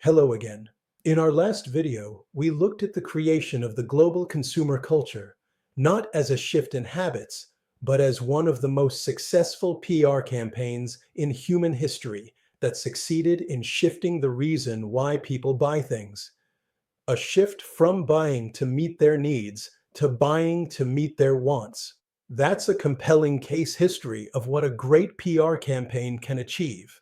Hello again. In our last video, we looked at the creation of the global consumer culture, not as a shift in habits, but as one of the most successful PR campaigns in human history that succeeded in shifting the reason why people buy things. A shift from buying to meet their needs to buying to meet their wants. That's a compelling case history of what a great PR campaign can achieve.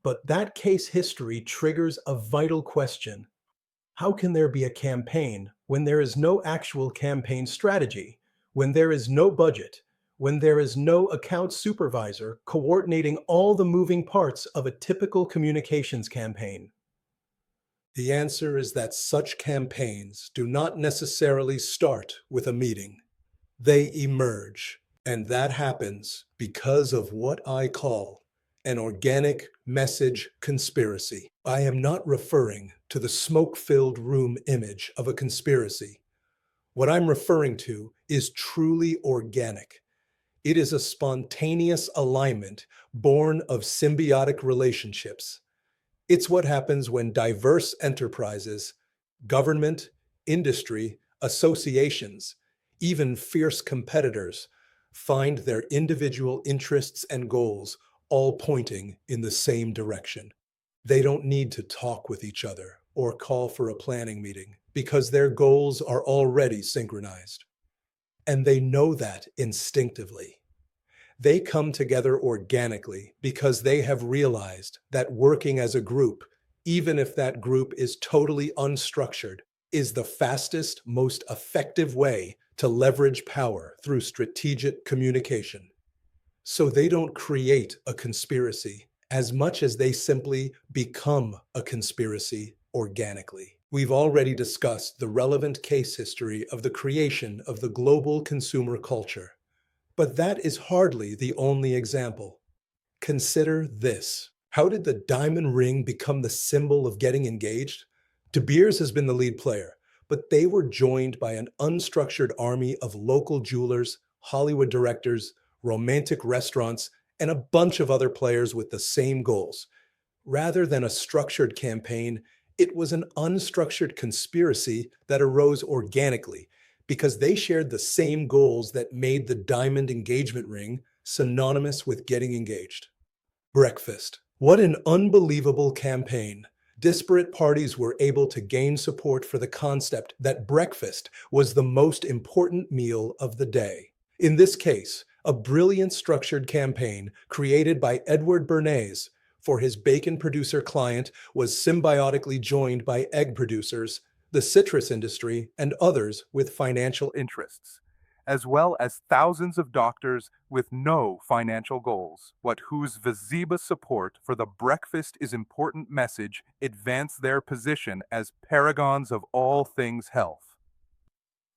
But that case history triggers a vital question. How can there be a campaign when there is no actual campaign strategy, when there is no budget, when there is no account supervisor coordinating all the moving parts of a typical communications campaign? The answer is that such campaigns do not necessarily start with a meeting. They emerge, and that happens because of what I call an organic message conspiracy. I am not referring to the smoke-filled room image of a conspiracy. What I'm referring to is truly organic. It is a spontaneous alignment born of symbiotic relationships. It's what happens when diverse enterprises, government, industry, associations, even fierce competitors find their individual interests and goals all pointing in the same direction. They don't need to talk with each other or call for a planning meeting because their goals are already synchronized. And they know that instinctively. They come together organically because they have realized that working as a group, even if that group is totally unstructured, is the fastest, most effective way to leverage power through strategic communication. So they don't create a conspiracy as much as they simply become a conspiracy organically. We've already discussed the relevant case history of the creation of the global consumer culture. But that is hardly the only example. Consider this. How did the diamond ring become the symbol of getting engaged? De Beers has been the lead player, but they were joined by an unstructured army of local jewelers, Hollywood directors, romantic restaurants, and a bunch of other players with the same goals. Rather than a structured campaign, it was an unstructured conspiracy that arose organically because they shared the same goals that made the diamond engagement ring synonymous with getting engaged. Breakfast. What an unbelievable campaign. Disparate parties were able to gain support for the concept that breakfast was the most important meal of the day. In this case, a brilliant structured campaign created by Edward Bernays for his bacon producer client was symbiotically joined by egg producers, the citrus industry, and others with financial interests, as well as thousands of doctors with no financial goals, but whose Vizeba support for the breakfast is important message advanced their position as paragons of all things health.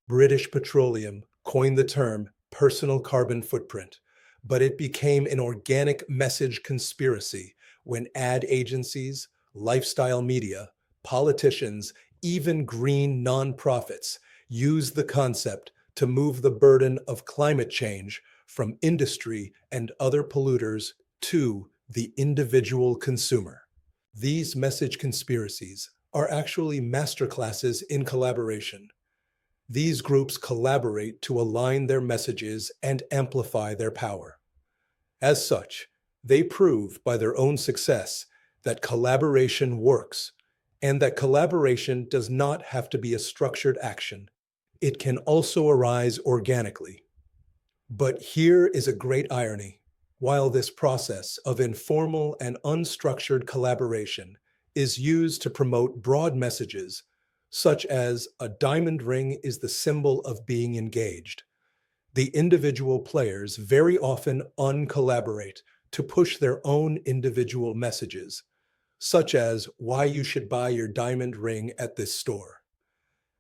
British Petroleum coined the term personal carbon footprint, but it became an organic message conspiracy when ad agencies, lifestyle media, politicians, even green nonprofits used the concept to move the burden of climate change from industry and other polluters to the individual consumer. These message conspiracies are actually masterclasses in collaboration. These groups collaborate to align their messages and amplify their power. As such, they prove by their own success that collaboration works and that collaboration does not have to be a structured action. It can also arise organically. But here is a great irony. While this process of informal and unstructured collaboration is used to promote broad messages, such as a diamond ring is the symbol of being engaged, the individual players very often uncollaborate to push their own individual messages, such as why you should buy your diamond ring at this store.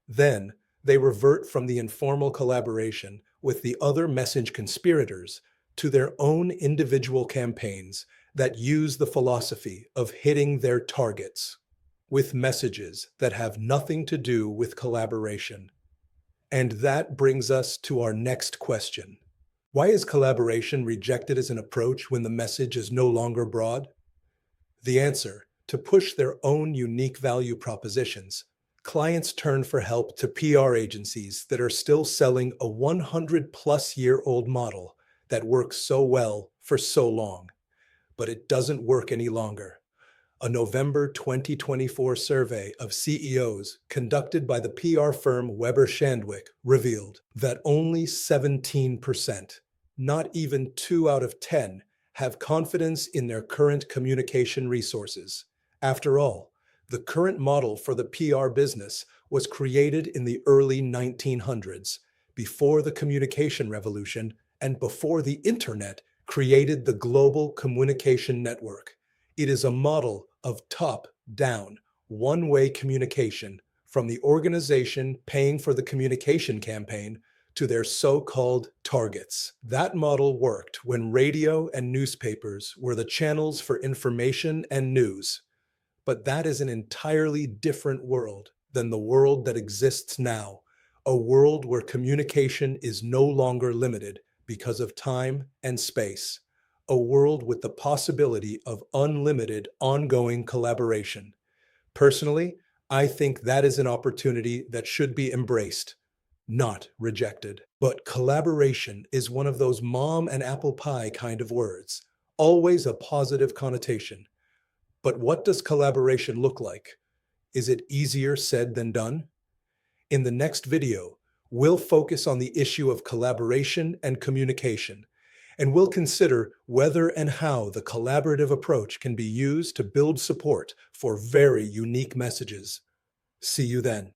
Then they revert from the informal collaboration with the other message conspirators to their own individual campaigns that use the philosophy of hitting their targets with messages that have nothing to do with collaboration. And that brings us to our next question. Why is collaboration rejected as an approach when the message is no longer broad? The answer To push their own unique value propositions, clients turn for help to PR agencies that are still selling a 100-plus-year-old model that works so well for so long. But it doesn't work any longer. A November 2024 survey of CEOs conducted by the PR firm Weber Shandwick revealed that only 17%, not even 2 out of 10, have confidence in their current communication resources. After all, the current model for the PR business was created in the early 1900s, before the communication revolution and before the internet created the global communication network. It is a model of top-down, one-way communication from the organization paying for the communication campaign to their so-called targets. That model worked when radio and newspapers were the channels for information and news. But that is an entirely different world than the world that exists now, a world where communication is no longer limited because of time and space, a world with the possibility of unlimited ongoing collaboration. Personally, I think that is an opportunity that should be embraced, not rejected. But collaboration is one of those mom and apple pie kind of words, always a positive connotation. But what does collaboration look like? Is it easier said than done? In the next video, we'll focus on the issue of collaboration and communication, and we'll consider whether and how the collaborative approach can be used to build support for very unique messages. See you then.